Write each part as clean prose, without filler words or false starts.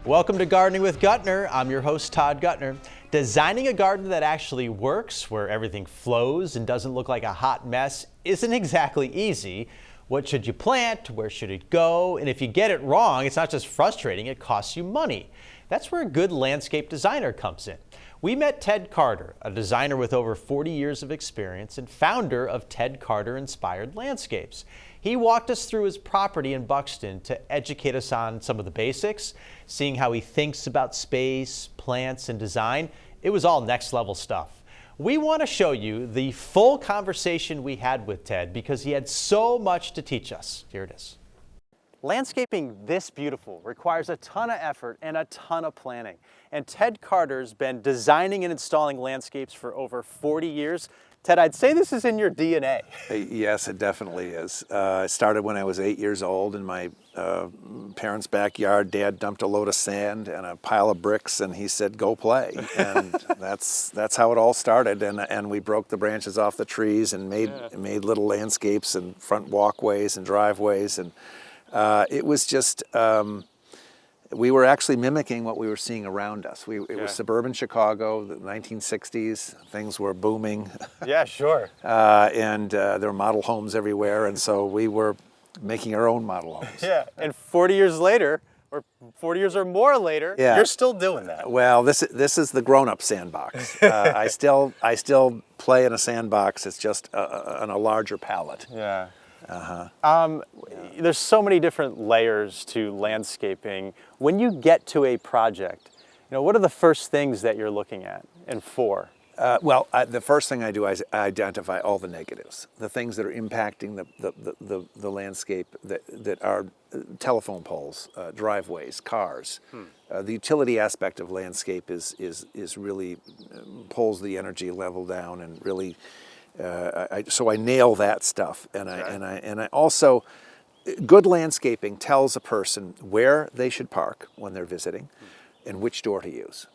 Welcome to Gardening with Gutner. I'm your host, Todd Gutner. Designing a garden that actually works, where everything flows and doesn't look like a hot mess, isn't exactly easy. What should you plant? Where should it go? And if you get it wrong, it's not just frustrating, it costs you money. That's where a good landscape designer comes in. We met Ted Carter, a designer with over 40 years of experience and founder of Ted Carter Inspired Landscapes. He walked us through his property in Buxton to educate us on some of the basics, seeing how he thinks about space, plants, and design. It was all next level stuff. We want to show you the full conversation we had with Ted because he had so much to teach us. Here it is. Landscaping this beautiful requires a ton of effort and a ton of planning. And Ted Carter's been designing and installing landscapes for over 40 years. Ted, I'd say this is in your DNA. Yes, it definitely is. It started when I was 8 years old in my parents' backyard. Dad dumped a load of sand and a pile of bricks, and he said, "Go play." And that's how it all started. And we broke the branches off the trees and made little landscapes and front walkways and driveways. And it was just. We were actually mimicking what we were seeing around us. It was suburban Chicago, the 1960s. Things were booming. Yeah, sure. And there were model homes everywhere, and so we were making our own model homes. Yeah, and 40 years later, or 40 years or more later, you're still doing that. Well, this is the grown-up sandbox. I still play in a sandbox. It's just on a larger palette. Yeah. There's so many different layers to landscaping. When you get to a project, what are the first things that you're looking at and for? The first thing I do is I identify all the negatives, the things that are impacting the landscape that are telephone poles, driveways, cars. The utility aspect of landscape is really pulls the energy level down and really. So I nail that stuff, and I also, good landscaping tells a person where they should park when they're visiting, and which door to use.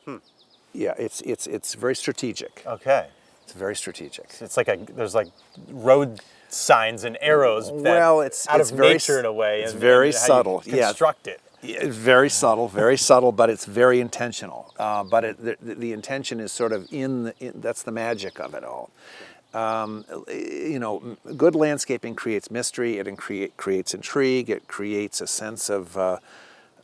Yeah, it's very strategic. Okay, it's very strategic. It's like there's like road signs and arrows. It's out of very, nature in a way. It's very subtle. Construct it. It's very subtle, but it's very intentional. But the intention is sort of that's the magic of it all. Good landscaping creates mystery. It creates intrigue. It creates a sense of,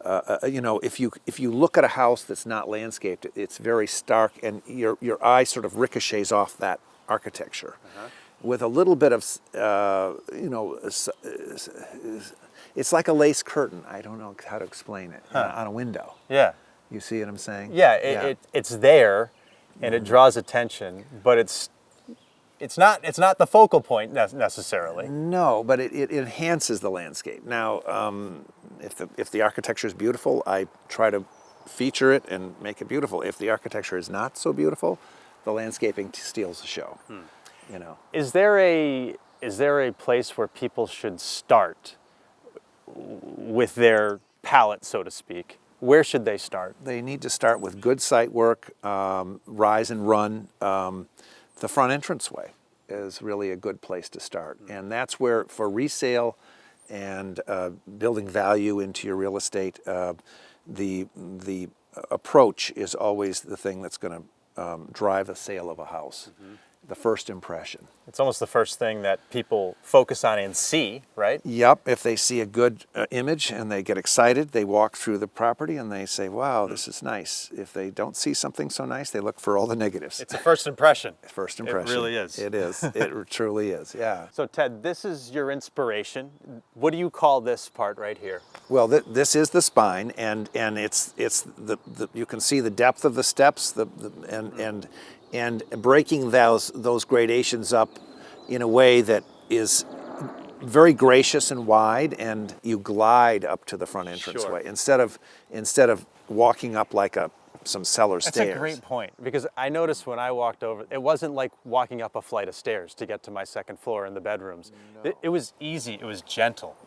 if you look at a house that's not landscaped, it's very stark, and your eye sort of ricochets off that architecture. With a little bit of, it's like a lace curtain. I don't know how to explain it on a window. Yeah. You see what I'm saying? Yeah. It's there, and it draws attention, but it's not the focal point necessarily. No, but it enhances the landscape. Now, if the architecture is beautiful, I try to feature it and make it beautiful. If the architecture is not so beautiful, the landscaping steals the show. Is there a place where people should start with their palette, so to speak? Where should they start? They need to start with good site work, rise and run. The front entranceway is really a good place to start. And that's where, for resale and building value into your real estate, the approach is always the thing that's going to drive a sale of a house. The first impression. It's almost the first thing that people focus on and see, right? Yep. If they see a good image and they get excited, they walk through the property and they say, "Wow, this is nice." If they don't see something so nice, they look for all the negatives. It's a first impression. First impression. It really is. It is. It truly is. Yeah. So Ted, this is your inspiration. What do you call this part right here? Well, this is the spine, and it's the you can see the depth of the steps, and breaking those gradations up in a way that is very gracious and wide, and you glide up to the front entranceway instead of walking up like some cellar stairs. That's a great point, because I noticed when I walked over, it wasn't like walking up a flight of stairs to get to my second floor in the bedrooms. No. It was easy. It was gentle.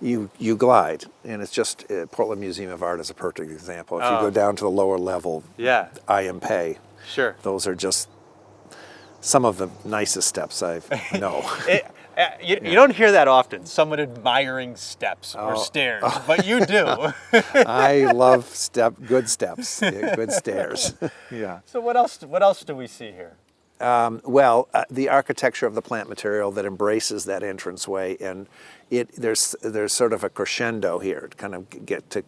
You glide, and it's just Portland Museum of Art is a perfect example. If you go down to the lower level, I am pay. Sure. Those are just some of the nicest steps I know. You don't hear that often, someone admiring steps or stairs, but you do. I love good steps, good stairs. Yeah. So what else do we see here? The architecture of the plant material that embraces that entranceway, and there's sort of a crescendo here to kind of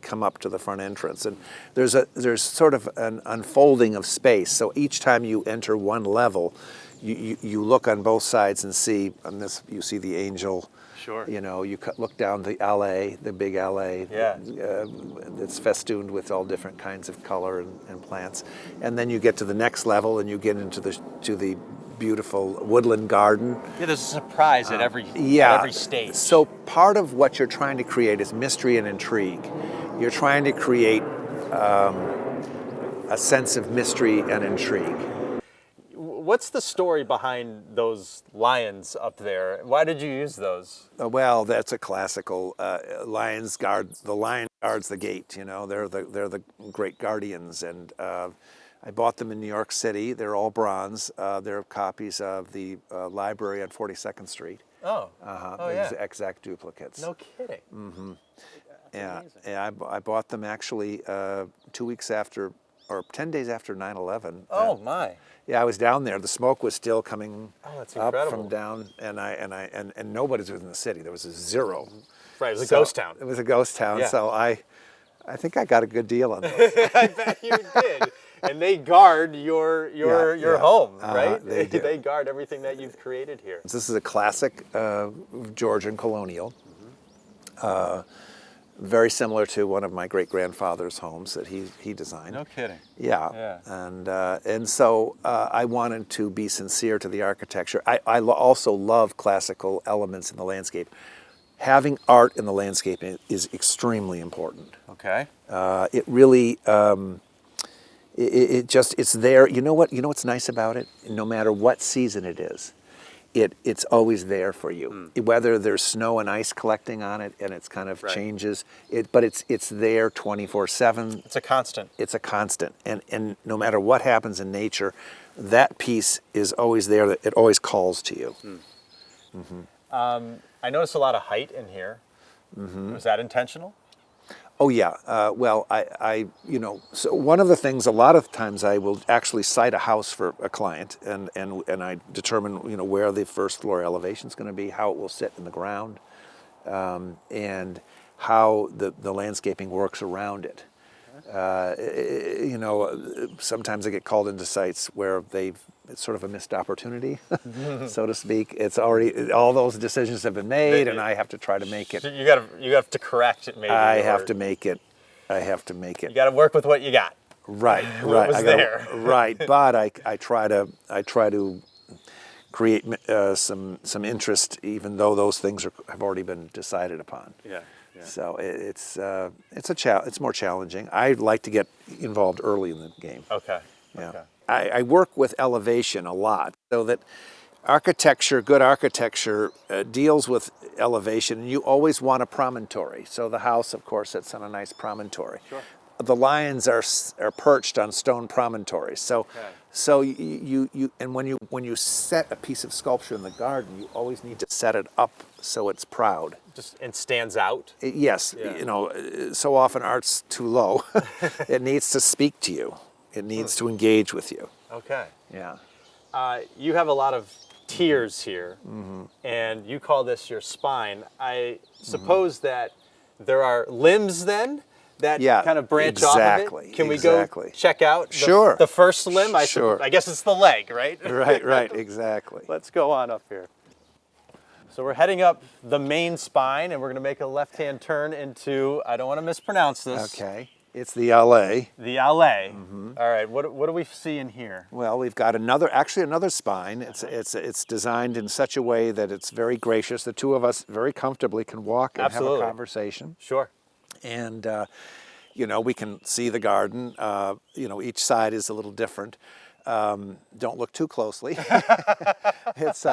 come up to the front entrance, and there's sort of an unfolding of space. So each time you enter one level, you look on both sides and see on this you see the angel. Sure. You know, you look down the alley, the big alley. Yeah. That's festooned with all different kinds of color and plants, and then you get to the next level and you get into the beautiful woodland garden. Yeah, there's a surprise at every stage. So part of what you're trying to create is mystery and intrigue. You're trying to create a sense of mystery and intrigue. What's the story behind those lions up there? Why did you use those? Well, that's a classical. Lions guard. The lion guards the gate. You know, they're the great guardians, and I bought them in New York City. They're all bronze. They're copies of the library on 42nd Street. Oh. Yeah. Exact duplicates. No kidding. Mm-hmm. Yeah. I bought them actually 2 weeks after, or 10 days after 9/11. Oh my. Yeah, I was down there. The smoke was still coming up from down, and nobody was in the city. There was a zero. Right, it was a ghost town. It was a ghost town. Yeah. So I think I got a good deal on those. I bet you did. And they guard your home, right? They do. They guard everything that you've created here. This is a classic Georgian colonial. Very similar to one of my great-grandfather's homes that he designed. No kidding. Yeah. And so I wanted to be sincere to the architecture. I also love classical elements in the landscape. Having art in the landscape is extremely important. Okay. It really, it's there. You know what's nice about it? No matter what season it is, it's always there for you. Whether there's snow and ice collecting on it and it's kind of changes, but it's there 24/7. It's a constant. It's a constant. And no matter what happens in nature, that piece is always there. It always calls to you. I noticed a lot of height in here. Was that intentional? Oh yeah. Well, so one of the things, a lot of times I will actually site a house for a client, and I determine where the first floor elevation is going to be, how it will sit in the ground, and how the landscaping works around it. Sometimes I get called into sites where it's sort of a missed opportunity, so to speak. It's already, all those decisions have been made, and I have to try to make it. You have to correct it, maybe. I have to make it. You got to work with what you got. Right. What was there. Right, but I try to create some interest, even though those things have already been decided upon. Yeah. So it's more challenging. I like to get involved early in the game. Okay. Yeah. Okay. I work with elevation a lot, so that good architecture deals with elevation, and you always want a promontory. So the house, of course, sits on a nice promontory. Sure. The lions are perched on stone promontories. So and when you set a piece of sculpture in the garden, you always need to set it up so it's proud. And stands out. Yes. Yeah. So often art's too low. It needs to speak to you. It needs to engage with you. Okay. Yeah. You have a lot of tiers here, and you call this your spine. I suppose that there are limbs then that kind of branch off of it. Can we go check out the first limb? I guess it's the leg, right? Right, exactly. Let's go on up here. So we're heading up the main spine, and we're going to make a left-hand turn into, I don't want to mispronounce this. Okay. It's the allée. The allée. All right. What do we see in here? Well, we've got another spine. It's designed in such a way that it's very gracious. The two of us very comfortably can walk and have a conversation. Sure. And we can see the garden. Each side is a little different. Don't look too closely. It's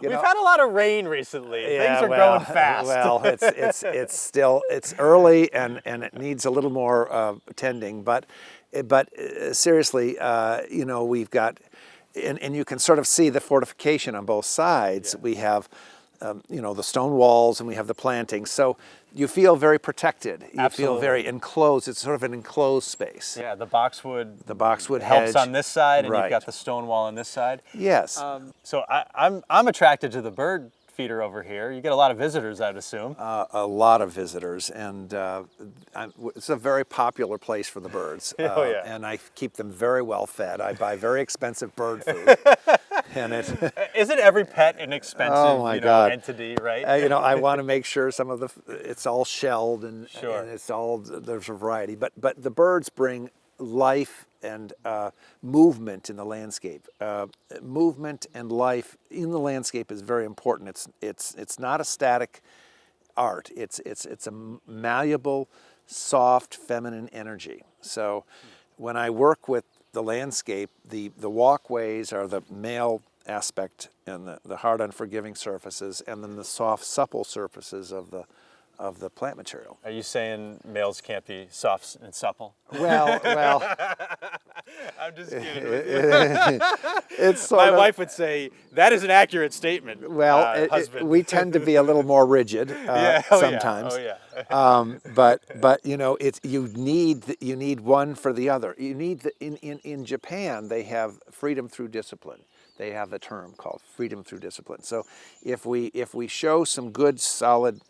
we've had a lot of rain recently. Things are growing fast. Well, it's early and it needs a little more tending. But seriously, we've got, and you can sort of see the fortification on both sides. Yeah. We have the stone walls, and we have the plantings. So you feel very protected. You Absolutely. feel very enclosed. It's sort of an enclosed space. Yeah, the boxwood. The boxwood helps hedge. on this side, and Right. you've got the stone wall on this side. Yes. So I'm attracted to the bird feeder over here. You get a lot of visitors, I'd assume. A lot of visitors, and it's a very popular place for the birds. Oh, yeah. And I keep them very well fed. I buy very expensive bird food. And Isn't every pet an expensive Oh my God. entity, right? I want to make sure it's all shelled and, Sure. and there's a variety. But the birds bring life and movement in the landscape. Movement and life in the landscape is very important. It's not a static art. It's a malleable, soft, feminine energy. So when I work with the landscape, the walkways are the male aspect, and the hard, unforgiving surfaces, and then the soft, supple surfaces of the plant material. Are you saying males can't be soft and supple? Well, I'm just kidding. it's sort My of, wife would say that is an accurate statement. Husband. we tend to be a little more rigid sometimes. Yeah. Oh yeah. But you need one for the other. You need in Japan, they have freedom through discipline. They have a term called freedom through discipline. So if we show some good solid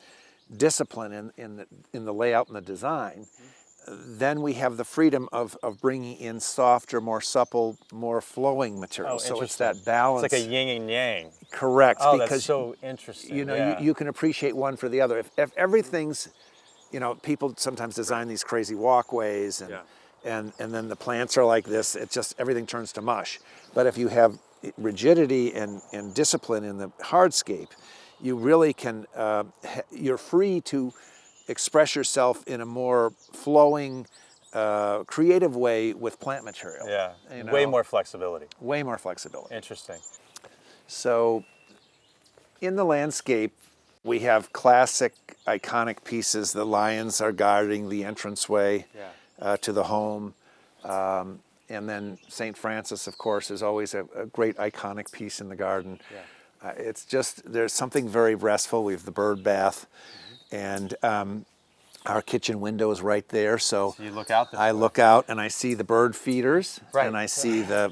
discipline in the layout and the design, then we have the freedom of bringing in softer, more supple, more flowing material. Oh, so it's that balance. It's like a yin and yang. Correct. Oh, because that's so interesting. Yeah. you can appreciate one for the other. If everything's, people sometimes design these crazy walkways and then the plants are like this, it's just everything turns to mush. But if you have rigidity and discipline in the hardscape, you really can, you're free to express yourself in a more flowing, creative way with plant material. Yeah, way more flexibility. Way more flexibility. Interesting. So in the landscape, we have classic, iconic pieces. The lions are guarding the entranceway to the home. And then St. Francis, of course, is always a great iconic piece in the garden. Yeah. It's just, there's something very restful. We have the bird bath, and our kitchen window is right there. So you look out this I way. look out and I see the bird feeders, Right. and I see the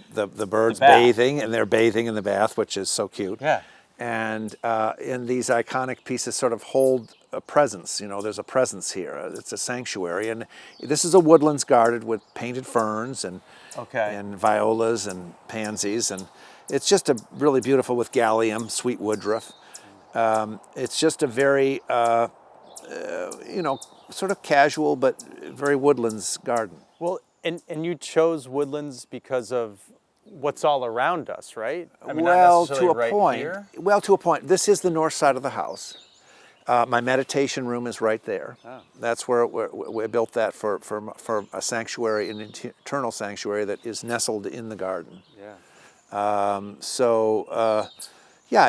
birds bath. bathing, and they're bathing in the bath, which is so cute. Yeah. And in these iconic pieces sort of hold a presence. There's a presence here. It's a sanctuary. And this is a woodlands guarded with painted ferns and violas and pansies. And it's just really beautiful with gallium, sweet woodruff. It's just a very, sort of casual but very woodlands garden. Well, and you chose woodlands because of what's all around us, right? I mean, Well, not necessarily to a right point. here. Well, to a point. This is the north side of the house. My meditation room is right there. Oh. That's where we built that for a sanctuary, an internal sanctuary that is nestled in the garden. Yeah.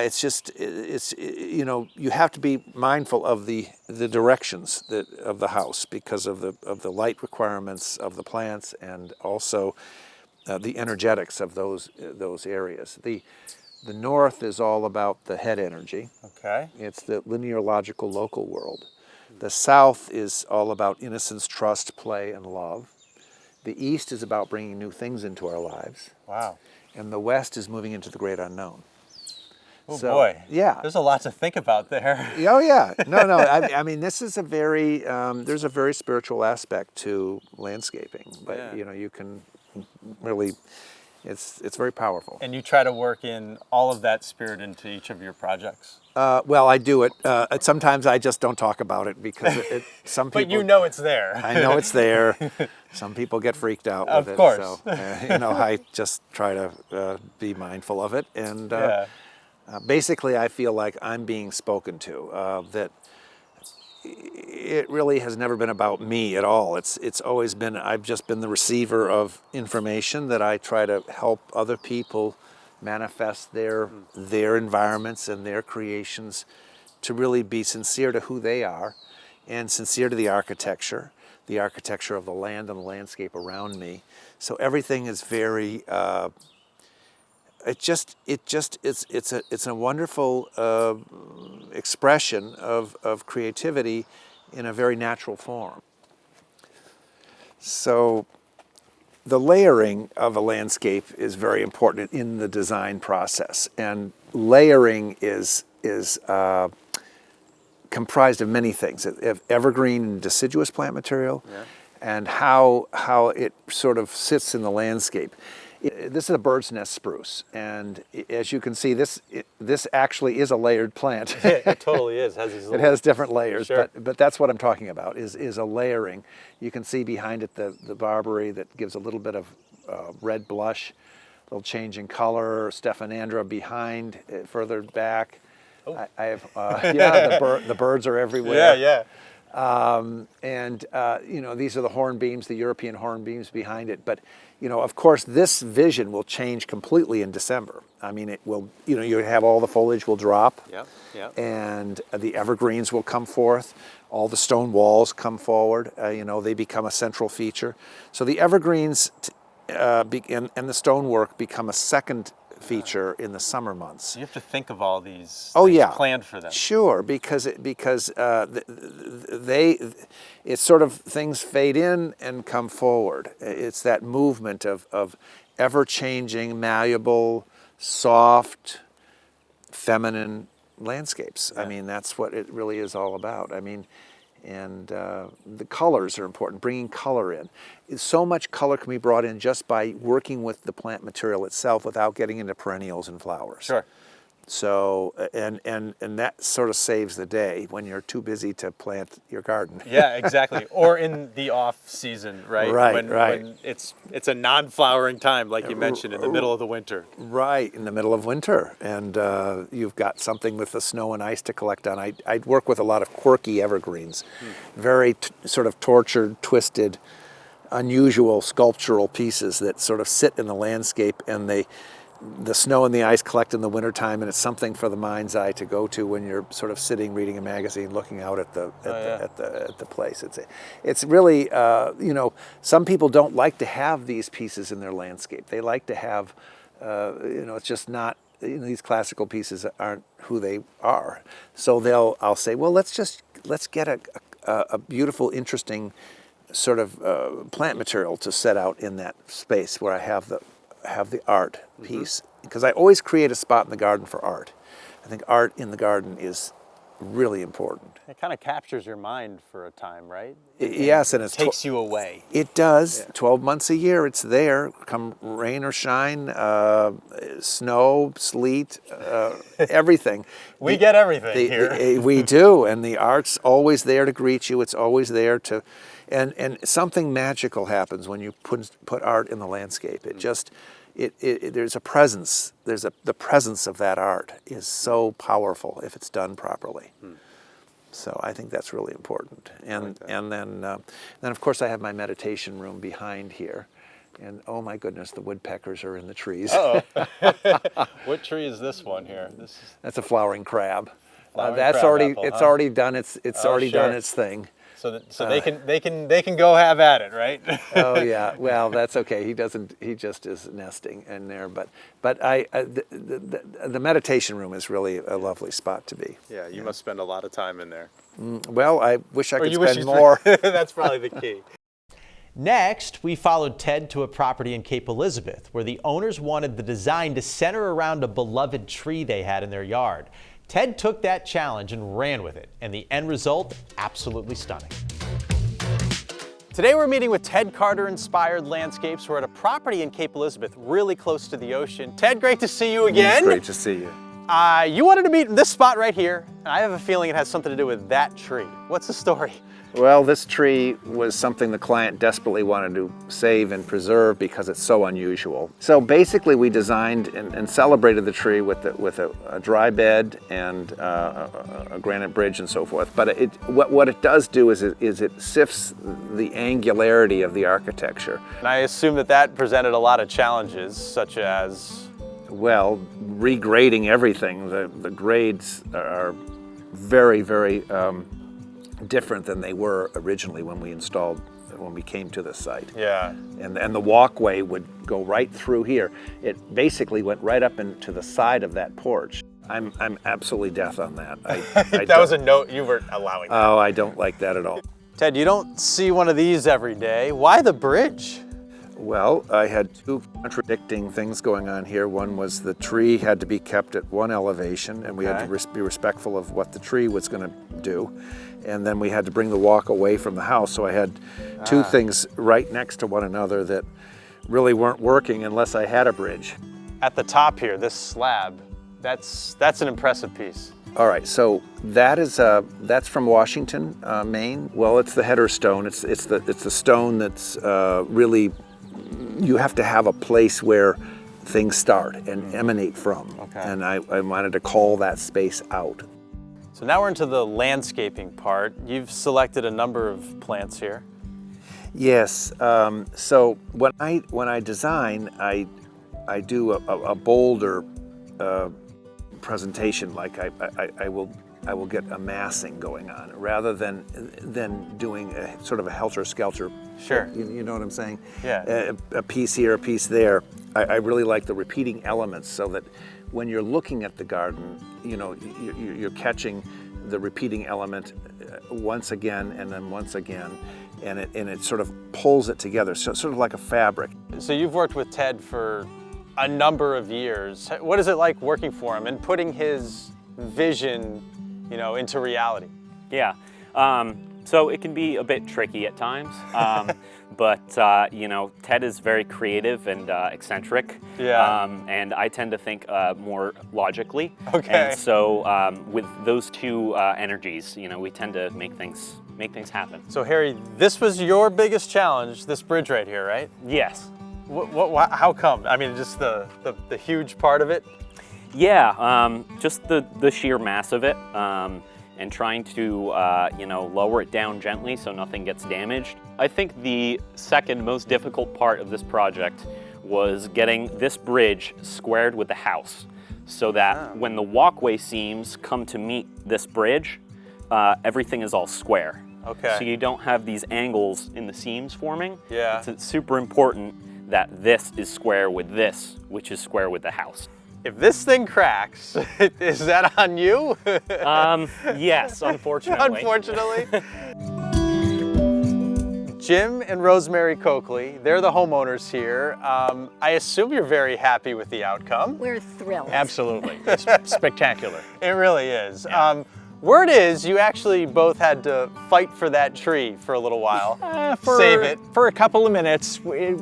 It's just you have to be mindful of the directions of the house because of the light requirements of the plants, and also the energetics of those areas. The north is all about the head energy. Okay. It's the linear, logical, local world. The south is all about innocence, trust, play, and love. The east is about bringing new things into our lives. Wow. And the west is moving into the great unknown. Oh So, boy. yeah. There's a lot to think about there. Oh yeah. No. I mean, this is a very there's a very spiritual aspect to landscaping, but you can really, it's very powerful. And you try to work in all of that spirit into each of your projects. Well, I do it. Sometimes I just don't talk about it because some people. But you know it's there. I know it's there. Some people get freaked out with it. Of course. So, I just try to be mindful of it. And basically, I feel like I'm being spoken to. That it really has never been about me at all. It's always been, I've just been the receiver of information that I try to help other people manifest their environments and their creations to really be sincere to who they are and sincere to the architecture of the land and the landscape around me. So everything is very it's a wonderful expression of creativity in a very natural form. So the layering of a landscape is very important in the design process, and layering is comprised of many things: of evergreen and deciduous plant material, and how it sort of sits in the landscape. This is a bird's nest spruce, and as you can see, this actually is a layered plant. It totally is. It has different layers, Sure. but that's what I'm talking about, is a layering. You can see behind it the barberry that gives a little bit of red blush, a little change in color. Stephanandra behind, further back. Oh. I have, the birds are everywhere. Yeah. These are the hornbeams, the European hornbeams behind it. But, of course, this vision will change completely in December. I mean, it will, you have all the foliage will drop. Yeah. And the evergreens will come forth. All the stone walls come forward. They become a central feature. So the evergreens and the stonework become a second feature in the summer months. You have to think of all these planned for them. Sure, because it's sort of things fade in and come forward. It's that movement of ever-changing, malleable, soft, feminine landscapes. Yeah. I mean, that's what it really is all about. I mean, and the colors are important, bringing color in. So much color can be brought in just by working with the plant material itself without getting into perennials and flowers. Sure. So, and that sort of saves the day when you're too busy to plant your garden. Yeah, exactly. Or in the off season, right? Right. When it's a non-flowering time, like you mentioned, in the middle of the winter. Right, in the middle of winter. And you've got something with the snow and ice to collect on. I work with a lot of quirky evergreens, very sort of tortured, twisted, unusual sculptural pieces that sort of sit in the landscape, and the snow and the ice collect in the wintertime, and it's something for the mind's eye to go to when you're sort of sitting reading a magazine, looking out at the place. It's really some people don't like to have these pieces in their landscape. They like to have it's just not, these classical pieces aren't who they are. So I'll say, well, let's get a beautiful, interesting sort of plant material to set out in that space where I have the art piece, because I always create a spot in the garden for art. I think art in the garden is really important. It kind of captures your mind for a time, right? Yes, and it takes you away. It does. Yeah. 12 months a year, it's there. Come rain or shine, snow, sleet, everything. We get everything here. We do, and the art's always there to greet you. It's always there to, and something magical happens when you put art in the landscape. It just, there's a presence. The presence of that art is so powerful if it's done properly. So I think that's really important. And then of course I have my meditation room behind here, and oh my goodness, the woodpeckers are in the trees. What tree is this one here? That's a flowering crab. That's already apple, it's already done its already sure. done its thing. So they can go have at it, right? Oh yeah, well that's okay. He just is nesting in there. But the meditation room is really a lovely spot to be. Yeah, you must spend a lot of time in there. Well, I wish I could spend more. That's probably the key. Next, we followed Ted to a property in Cape Elizabeth where the owners wanted the design to center around a beloved tree they had in their yard. Ted took that challenge and ran with it, and the end result, absolutely stunning. Today we're meeting with Ted Carter-inspired landscapes. We're at a property in Cape Elizabeth, really close to the ocean. Ted, great to see you again. It's great to see you. You wanted to meet in this spot right here, and I have a feeling it has something to do with that tree. What's the story? Well, this tree was something the client desperately wanted to save and preserve because it's so unusual. So basically we designed and celebrated the tree with a dry bed and a granite bridge and so forth. But what it does do is it sifts the angularity of the architecture. And I assume that presented a lot of challenges, such as? Well, regrading everything. The grades are very, very different than they were originally when we installed when we came to the site. Yeah. And the walkway would go right through here. It basically went right up into the side of that porch. I'm absolutely deaf on that. That was a note you were allowing. Oh, I don't like that at all. Ted, you don't see one of these every day. Why the bridge? Well, I had two contradicting things going on here. One was the tree had to be kept at one elevation, and we had to be respectful of what the tree was going to do. And then we had to bring the walk away from the house. So I had two things right next to one another that really weren't working unless I had a bridge. At the top here, this slab, that's an impressive piece. All right, so that's from Washington, Maine. Well, it's the header stone. It's the stone that's really, you have to have a place where things start and emanate from. Okay. And I wanted to call that space out. So now we're into the landscaping part. You've selected a number of plants here. Yes. So when I design, I do a bolder presentation. Like I will get a massing going on rather than doing a sort of a helter-skelter. Sure. You know what I'm saying? Yeah. A piece here, a piece there. I really like the repeating elements so that when you're looking at the garden, you know, you're catching the repeating element once again and then once again, and it sort of pulls it together, so sort of like a fabric. So you've worked with Ted for a number of years. What is it like working for him and putting his vision, you know, into reality? Yeah, so it can be a bit tricky at times, but you know, Ted is very creative and eccentric. Yeah. And I tend to think more logically. Okay. And so with those two energies, you know, we tend to make things happen. So Harry, this was your biggest challenge, this bridge right here, right? Yes. How come? I mean, just the huge part of it? Yeah, just the sheer mass of it, and trying to you know, lower it down gently so nothing gets damaged. I think the second most difficult part of this project was getting this bridge squared with the house, so that when the walkway seams come to meet this bridge, everything is all square. Okay. So you don't have these angles in the seams forming. Yeah. It's super important that this is square with this, which is square with the house. If this thing cracks, is that on you? Yes, unfortunately. Unfortunately. Jim and Rosemary Coakley, they're the homeowners here. I assume you're very happy with the outcome. We're thrilled. Absolutely. It's spectacular. It really is. Yeah. Word is you actually both had to fight for that tree for a little while. Save it. For a couple of minutes.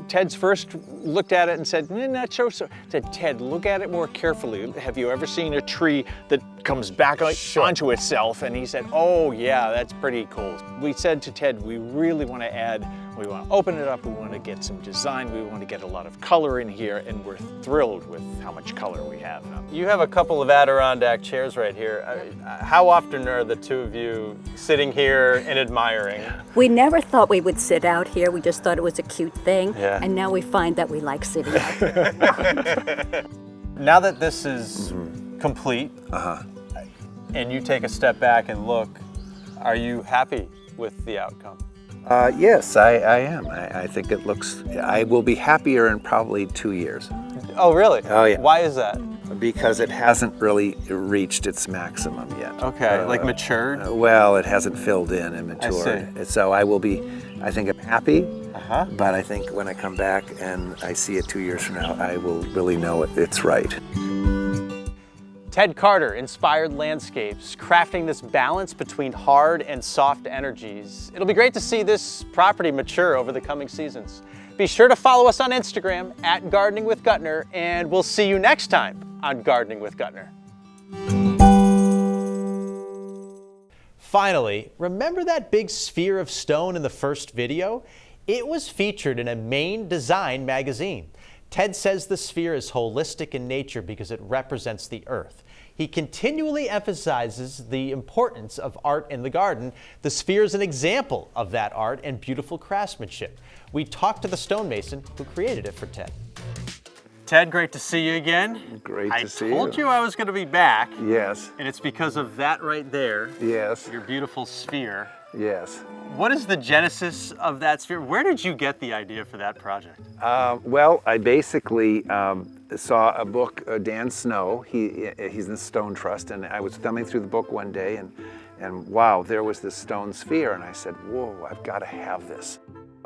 Ted's first looked at it and said, not so. Said, Ted, look at it more carefully. Have you ever seen a tree that comes back onto itself? And he said, oh yeah, that's pretty cool. We said to Ted, we really want to add, we want to open it up, we want to get some design, we want to get a lot of color in here, and we're thrilled with how much color we have now. You have a couple of Adirondack chairs right here. How often are the two of you sitting here and admiring? We never thought we would sit out here. We just thought it was a cute thing. Yeah. And now we find that we like sitting out here. Now that this is complete, and you take a step back and look, are you happy with the outcome? Yes, I am. I think it looks, I will be happier in probably 2 years. Oh, really? Oh, yeah. Why is that? Because it hasn't really reached its maximum yet. Okay, like matured? Well, it hasn't filled in and matured. see. So I will be, I think I'm happy, but I think when I come back and I see it 2 years from now, I will really know it's right. Ted Carter inspired landscapes, crafting this balance between hard and soft energies. It'll be great to see this property mature over the coming seasons. Be sure to follow us on Instagram at Gardening with Gutner, and we'll see you next time on Gardening with Gutner. Finally, remember that big sphere of stone in the first video? It was featured in a Maine design magazine. Ted says the sphere is holistic in nature because it represents the earth. He continually emphasizes the importance of art in the garden. The sphere is an example of that art and beautiful craftsmanship. We talked to the stonemason who created it for Ted. Ted, great to see you again. Great to see you. I told you I was going to be back. Yes, And it's because of that right there, yes, your beautiful sphere. yes. What is the genesis of that sphere? Where did you get the idea for that project? Well, I basically saw a book, Dan Snow, he's in the Stone Trust, and I was thumbing through the book one day, and wow, there was this stone sphere, and I said, whoa, I've got to have this.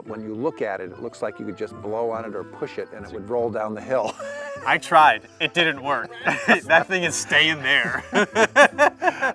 When you look at it, it looks like you could just blow on it or push it and it would roll down the hill. I tried. It didn't work. That thing is staying there.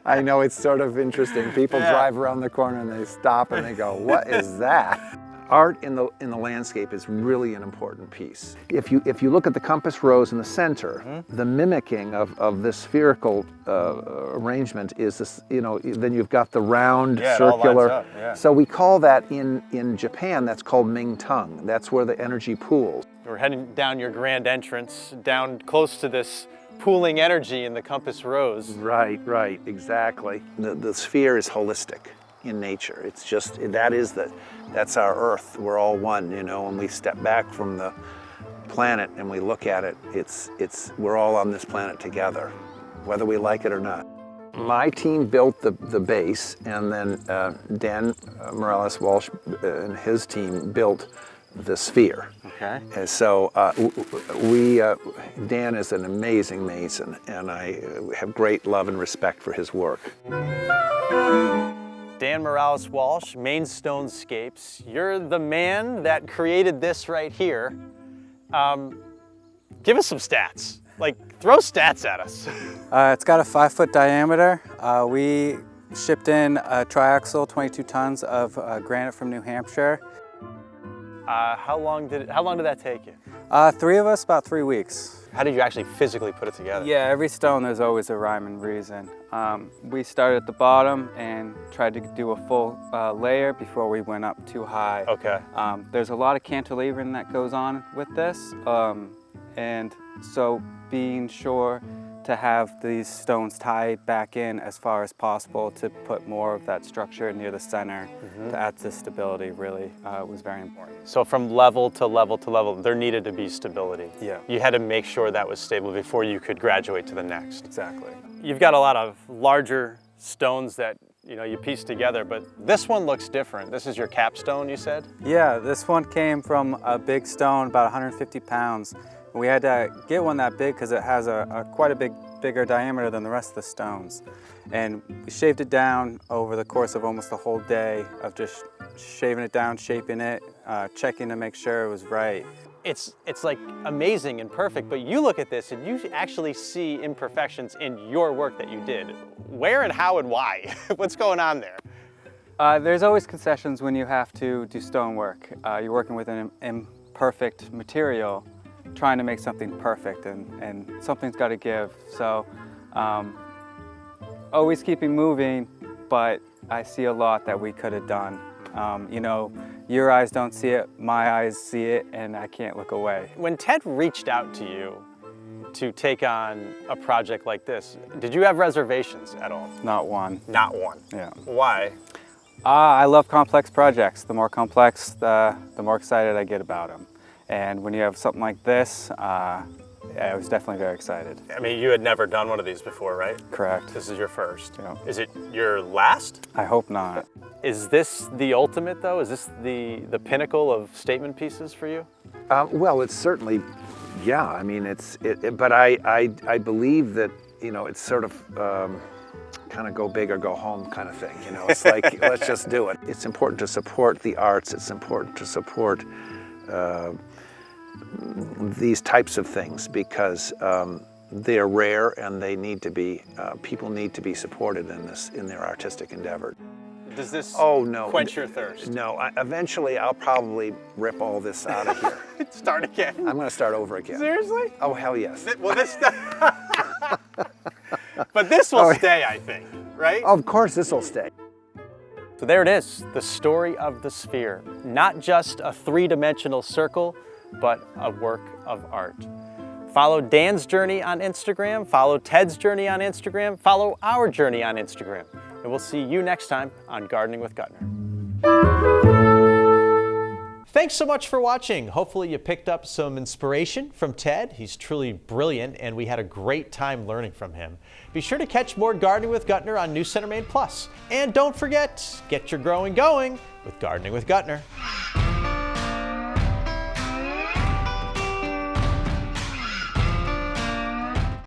I know, it's sort of interesting. People drive around the corner and they stop and they go, what is that? Art in the landscape is really an important piece. If you look at the compass rose in the center, the mimicking of this spherical arrangement is this, then you've got the round circular. It all lines up, So we call that in Japan, that's called Ming Tung. That's where the energy pools. We're heading down your grand entrance, down close to this pooling energy in the compass rose. Right, exactly. The sphere is holistic in nature. It's just, that's our Earth. We're all one, when we step back from the planet and we look at it, we're all on this planet together, whether we like it or not. My team built the base, and then Dan Morales-Walsh and his team built the sphere. Okay. And so Dan is an amazing mason, and I have great love and respect for his work. Dan Morales-Walsh, Maine Stonescapes. You're the man that created this right here. Give us some stats. Throw stats at us. It's got a 5-foot diameter. We shipped in a triaxle, 22 tons of granite from New Hampshire. How long did that take you? 3 of us, about 3 weeks. How did you actually physically put it together? Yeah, every stone there's always a rhyme and reason. We started at the bottom and tried to do a full layer before we went up too high. Okay. There's a lot of cantilevering that goes on with this, and so being sure to have these stones tied back in as far as possible to put more of that structure near the center to add to stability really was very important. So from level to level to level, there needed to be stability. Yeah. You had to make sure that was stable before you could graduate to the next. Exactly. You've got a lot of larger stones that you piece together, but this one looks different. This is your capstone, you said? Yeah, this one came from a big stone, about 150 pounds. We had to get one that big because it has quite a bigger diameter than the rest of the stones. And we shaved it down over the course of almost a whole day of just shaving it down, shaping it, checking to make sure it was right. It's amazing and perfect, but you look at this and you actually see imperfections in your work that you did. Where and how and why? What's going on there? There's always concessions when you have to do stonework. You're working with an imperfect material, trying to make something perfect, and something's got to give. So always keeping moving, but I see a lot that we could have done. Your eyes don't see it, my eyes see it, and I can't look away. When Ted reached out to you to take on a project like this, did you have reservations at all? Not one. Not one? Yeah. Why? I love complex projects. The more complex, the more excited I get about them. And when you have something like this, I was definitely very excited. I mean, you had never done one of these before, right? Correct. This is your first. Yeah. Is it your last? I hope not. Is this the ultimate, though? Is this the pinnacle of statement pieces for you? Well, it's certainly, yeah. I mean, but I believe that it's sort of kind of go big or go home kind of thing. It's like let's just do it. It's important to support the arts. It's important to support these types of things because they're rare and they need to be. People need to be supported in their artistic endeavor. Does this no. quench your thirst? No, eventually I'll probably rip all this out of here. Start again? I'm going to start over again. Seriously? Oh, hell yes. Well, this but this will stay, I think, right? Of course this will stay. So there it is, the story of the sphere. Not just a three-dimensional circle, but a work of art. Follow Dan's journey on Instagram, follow Ted's journey on Instagram, follow our journey on Instagram. And we'll see you next time on Gardening with Gutner. Thanks so much for watching. Hopefully you picked up some inspiration from Ted. He's truly brilliant, and we had a great time learning from him. Be sure to catch more Gardening with Gutner on New Center Maine Plus. And don't forget, get your growing going with Gardening with Gutner.